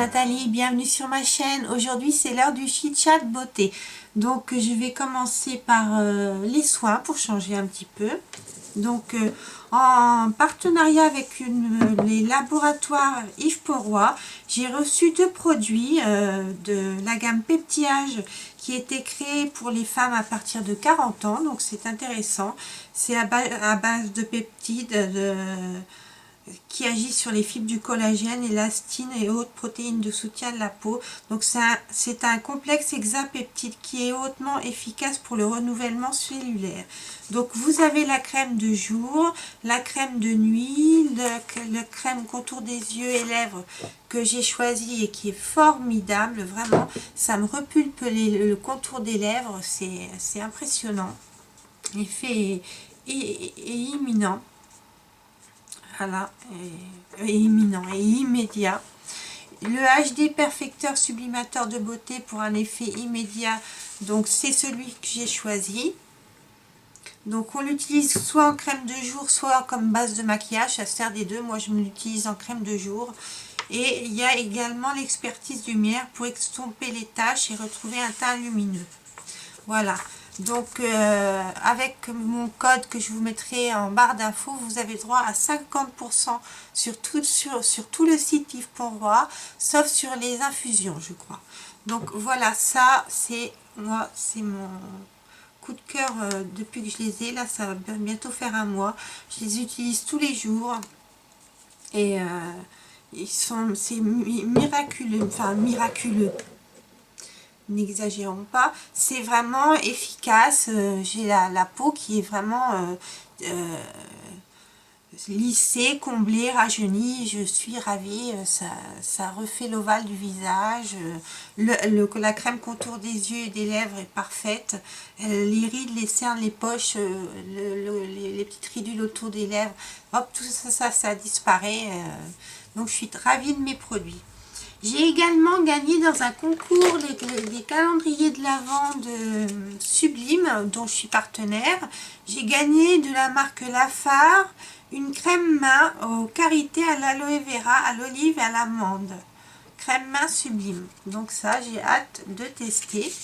Nathalie, bienvenue sur ma chaîne. Aujourd'hui c'est l'heure du chit chat beauté. Donc je vais commencer par les soins pour changer un petit peu. Donc en partenariat avec les laboratoires Yves Poroy, j'ai reçu deux produits de la gamme Peptillage qui était créée pour les femmes à partir de 40 ans. Donc c'est intéressant. C'est à base de peptides, qui agit sur les fibres du collagène, élastine et autres protéines de soutien de la peau. Donc c'est un complexe hexapeptide qui est hautement efficace pour le renouvellement cellulaire. Donc vous avez la crème de jour, la crème de nuit, le crème contour des yeux et lèvres que j'ai choisi et qui est formidable. Vraiment, ça me repulpe le contour des lèvres, c'est impressionnant. L'effet est imminent. Voilà, imminent et immédiat. Le HD Perfecteur Sublimateur de beauté pour un effet immédiat, donc c'est celui que j'ai choisi. Donc on l'utilise soit en crème de jour, soit comme base de maquillage, ça sert des deux. Moi je l'utilise en crème de jour. Et il y a également l'expertise lumière pour estomper les taches et retrouver un teint lumineux. Voilà. Donc avec mon code que je vous mettrai en barre d'infos, vous avez droit à 50% sur tout le site Yves Poroy, sauf sur les infusions je crois. Donc voilà, ça c'est mon coup de cœur depuis que je les ai. Là ça va bientôt faire un mois. Je les utilise tous les jours et c'est miraculeux, enfin miraculeux. N'exagérons pas, c'est vraiment efficace. J'ai la peau qui est vraiment lissée, comblée, rajeunie. Je suis ravie, ça refait l'ovale du visage. La crème contour des yeux et des lèvres est parfaite. Les rides, les cernes, les poches, les petites ridules autour des lèvres, hop, tout ça disparaît. Donc je suis ravie de mes produits. J'ai également gagné dans un concours les calendriers de l'Avent de Sublime, dont je suis partenaire. J'ai gagné de la marque Lafare une crème main aux karités à l'aloe vera, à l'olive et à l'amande. Crème main Sublime. Donc ça, j'ai hâte de tester.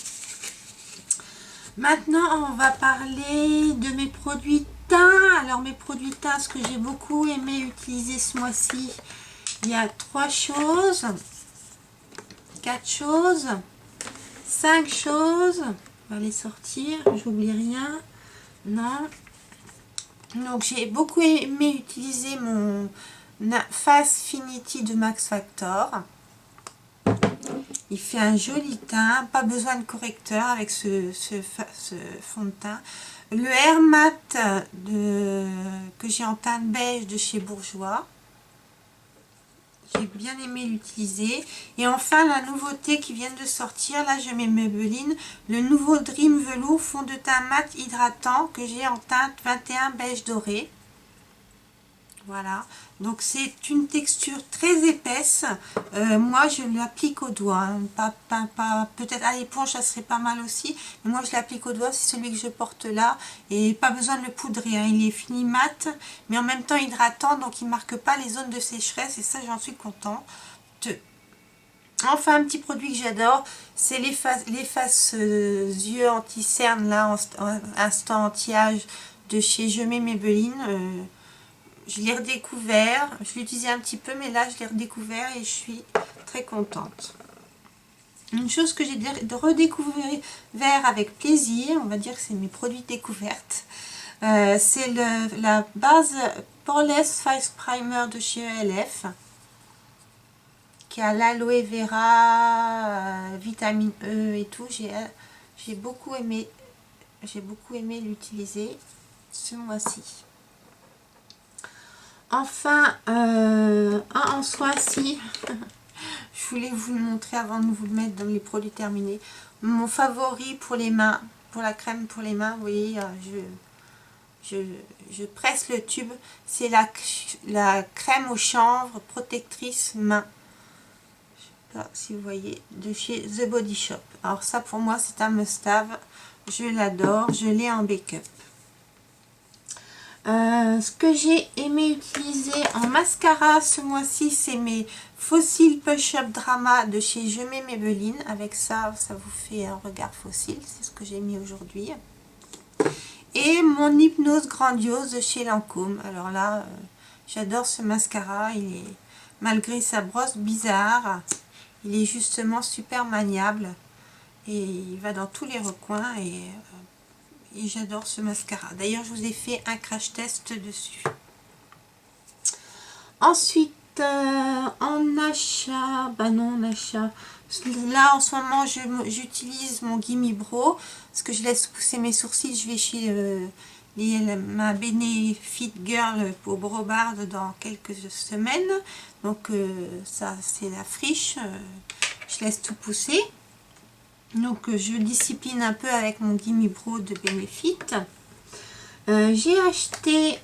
Maintenant, on va parler de mes produits teint. Alors mes produits teint, ce que j'ai beaucoup aimé utiliser ce mois-ci, il y a 3 choses. 4 choses, 5 choses, on va les sortir, j'oublie rien, non. Donc j'ai beaucoup aimé utiliser mon Face Finity de Max Factor. Il fait un joli teint, pas besoin de correcteur avec ce fond de teint. Le Air Mat que j'ai en teinte beige de chez Bourjois. J'ai bien aimé l'utiliser. Et enfin, la nouveauté qui vient de sortir, là je mets Maybelline, le nouveau Dream Velours fond de teint mat hydratant que j'ai en teinte 21 beige doré. Voilà, donc c'est une texture très épaisse. Moi je l'applique au doigt, hein. Peut-être à l'éponge ça serait pas mal aussi, mais moi je l'applique au doigt, c'est celui que je porte là, et pas besoin de le poudrer, hein. Il est fini mat, mais en même temps hydratant, donc il marque pas les zones de sécheresse, et ça j'en suis contente. Enfin, un petit produit que j'adore, c'est les faces yeux anti-cerne, là, instant anti-âge de chez Je mets Maybelline. Je l'ai redécouvert, je l'utilisais un petit peu, mais là je l'ai redécouvert et je suis très contente. Une chose que j'ai redécouvert avec plaisir, on va dire que c'est mes produits découvertes, c'est la base Poreless Face Primer de chez ELF, qui a l'aloe vera, vitamine E et tout. J'ai beaucoup aimé l'utiliser ce mois-ci. Enfin, en soin, si je voulais vous le montrer avant de vous le mettre dans les produits terminés. Mon favori pour les mains, pour la crème pour les mains, vous voyez, je presse le tube, c'est la crème au chanvre protectrice main. Je sais pas si vous voyez, de chez The Body Shop. Alors ça pour moi c'est un must-have, je l'adore, je l'ai en backup. Ce que j'ai aimé utiliser en mascara ce mois-ci, c'est mes Fossil Push-Up Drama de chez Je mets Maybelline. Avec ça, ça vous fait un regard fossile. C'est ce que j'ai mis aujourd'hui. Et mon Hypnose Grandiose de chez Lancôme. Alors là, j'adore ce mascara. Il est, malgré sa brosse bizarre, il est justement super maniable. Et il va dans tous les recoins. Et j'adore ce mascara. D'ailleurs, je vous ai fait un crash test dessus. Ensuite, en achat, en achat. Là, en ce moment, j'utilise mon Gimme Bro. Parce que je laisse pousser mes sourcils. Je vais chez ma Benefit Girl pour Brobard dans quelques semaines. Donc, ça, c'est la friche. Je laisse tout pousser. Donc, je discipline un peu avec mon Gimme Bro de Benefit. J'ai acheté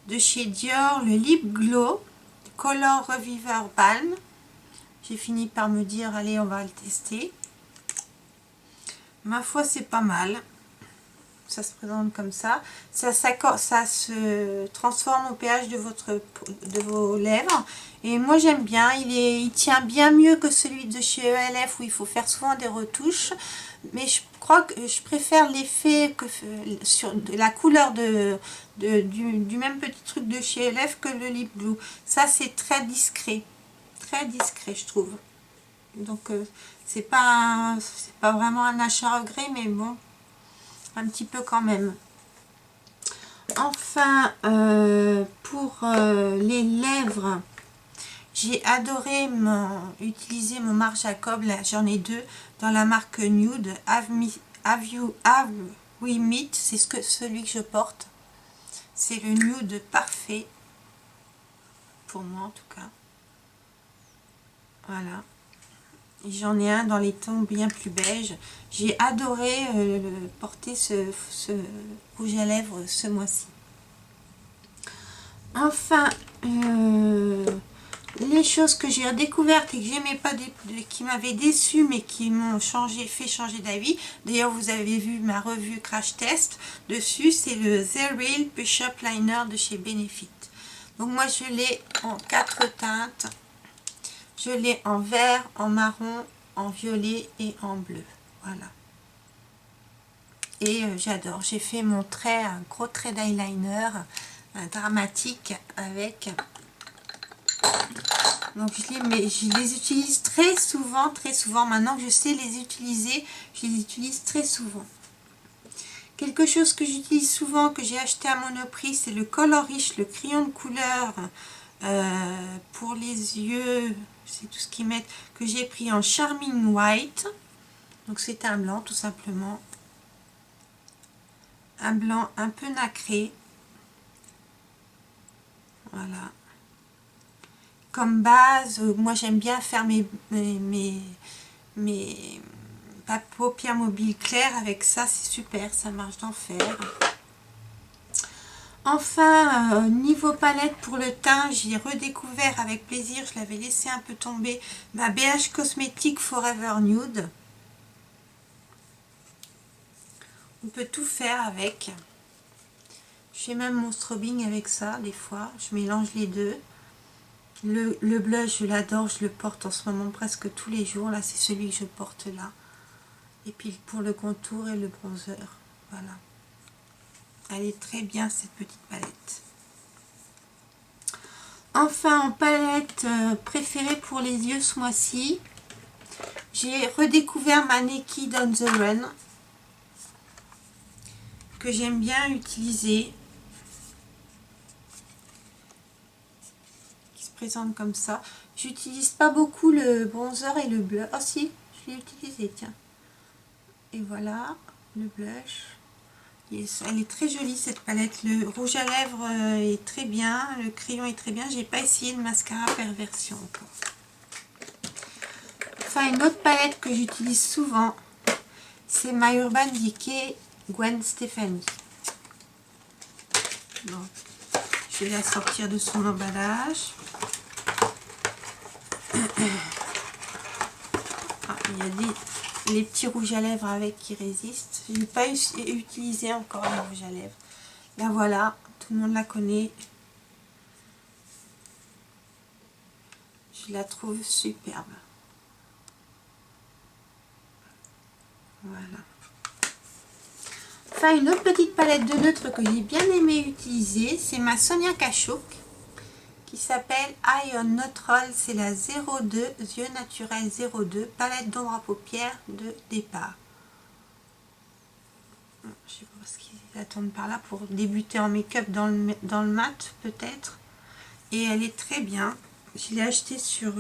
de chez Dior le Lip Glow Color Reviver Balm. J'ai fini par me dire, allez, on va le tester. Ma foi, c'est pas mal. Ça se présente comme ça. Ça se transforme au pH de vos lèvres. Et moi, j'aime bien. Il tient bien mieux que celui de chez ELF où il faut faire souvent des retouches. Mais je crois que je préfère l'effet sur la couleur du même petit truc de chez ELF que le Lip Glue. Ça, c'est très discret. Très discret, je trouve. Donc, c'est pas vraiment un achat à regret, mais bon, un petit peu quand même. Enfin, pour les lèvres, j'ai adoré utiliser mon Marc Jacob, j'en ai deux, dans la marque Nude. Have We Meet, c'est celui que je porte. C'est le nude parfait, pour moi en tout cas. Voilà. J'en ai un dans les tons bien plus beige. J'ai adoré porter ce rouge à lèvres ce mois-ci. Enfin, les choses que j'ai redécouvertes et que j'aimais pas, qui m'avaient déçu mais qui m'ont fait changer d'avis. D'ailleurs, vous avez vu ma revue crash test dessus. C'est le The Real Push-Up Liner de chez Benefit. Donc moi, je l'ai en 4 teintes. Je l'ai en vert, en marron, en violet et en bleu. Voilà. Et j'adore. J'ai fait mon trait, un gros trait d'eyeliner, un dramatique avec. Donc je les utilise très souvent, très souvent. Maintenant que je sais les utiliser, je les utilise très souvent. Quelque chose que j'utilise souvent, que j'ai acheté à Monoprix, c'est le Color Rich, le crayon de couleur pour les yeux. C'est tout ce qu'ils mettent, que j'ai pris en Charming White. Donc c'est un blanc tout simplement. Un blanc un peu nacré. Voilà. Comme base, moi j'aime bien faire mes paupières mobiles claires avec ça, c'est super, ça marche d'enfer. Enfin, niveau palette pour le teint, j'ai redécouvert avec plaisir, je l'avais laissé un peu tomber, ma BH Cosmétique Forever Nude. On peut tout faire avec. Je fais même mon strobing avec ça, des fois. Je mélange les deux. Le blush, je l'adore, je le porte en ce moment presque tous les jours. Là, c'est celui que je porte là. Et puis pour le contour et le bronzer, voilà. Elle est très bien cette petite palette. Enfin, en palette préférée pour les yeux ce mois-ci, j'ai redécouvert ma Naked on the Run, que j'aime bien utiliser. Qui se présente comme ça. J'utilise pas beaucoup le bronzer et le blush. Oh si, je l'ai utilisé, tiens. Et voilà, le blush. Elle est très jolie cette palette. Le rouge à lèvres est très bien. Le crayon est très bien. J'ai pas essayé le mascara Perversion encore. Enfin, une autre palette que j'utilise souvent, c'est ma Urban Decay Gwen Stefani. Bon, je vais la sortir de son emballage. Ah, il y a les petits rouges à lèvres avec qui résistent. Je n'ai pas utilisé encore les rouges à lèvres. La voilà, tout le monde la connaît. Je la trouve superbe. Voilà. Enfin, une autre petite palette de neutres que j'ai bien aimé utiliser, c'est ma Sonia Kashuk qui s'appelle Eye on Neutral. C'est la 02, yeux naturels 02, palette d'ombre à paupières de départ. Je sais pas ce qu'ils attendent par là pour débuter en make-up dans le mat peut-être. Et elle est très bien. Je l'ai achetée sur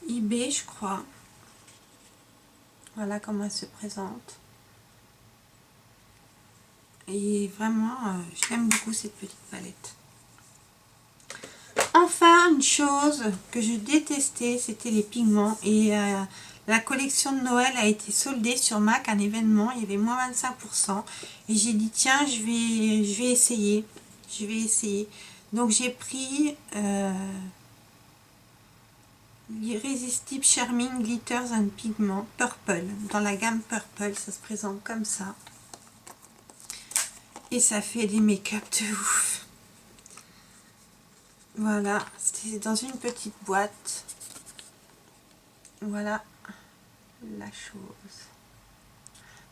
eBay, je crois. Voilà comment elle se présente. Et vraiment, j'aime beaucoup cette petite palette. Enfin, une chose que je détestais, c'était les pigments. Et la collection de Noël a été soldée sur MAC, un événement. Il y avait moins 25%. Et j'ai dit, tiens, je vais essayer. Je vais essayer. Donc, j'ai pris l'Irrésistible Charming Glitters and Pigments Purple. Dans la gamme Purple, ça se présente comme ça. Et ça fait des make-up de ouf. Voilà, c'est dans une petite boîte. Voilà la chose.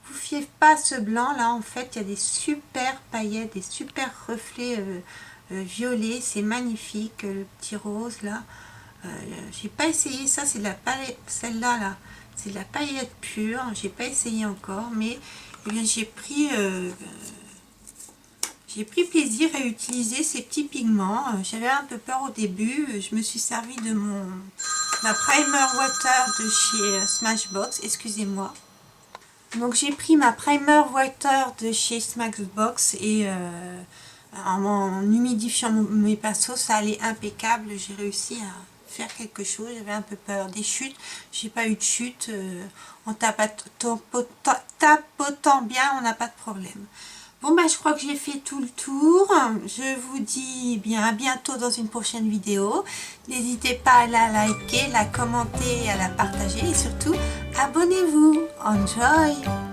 Vous fiez pas à ce blanc là, en fait, il y a des super paillettes, des super reflets violets. C'est magnifique, le petit rose là. J'ai pas essayé ça, c'est de la palette, celle-là là, c'est de la paillette pure. J'ai pas essayé encore, mais eh bien, j'ai pris plaisir à utiliser ces petits pigments. J'avais un peu peur au début. Je me suis servi de ma primer water de chez Smashbox. Excusez-moi. Donc j'ai pris ma primer water de chez Smashbox et en humidifiant mes pinceaux, ça allait impeccable. J'ai réussi à faire quelque chose. J'avais un peu peur des chutes. J'ai pas eu de chute. En tapotant bien, on n'a pas de problème. Bon, je crois que j'ai fait tout le tour. Je vous dis bien à bientôt dans une prochaine vidéo. N'hésitez pas à la liker, la commenter, à la partager et surtout, abonnez-vous. Enjoy!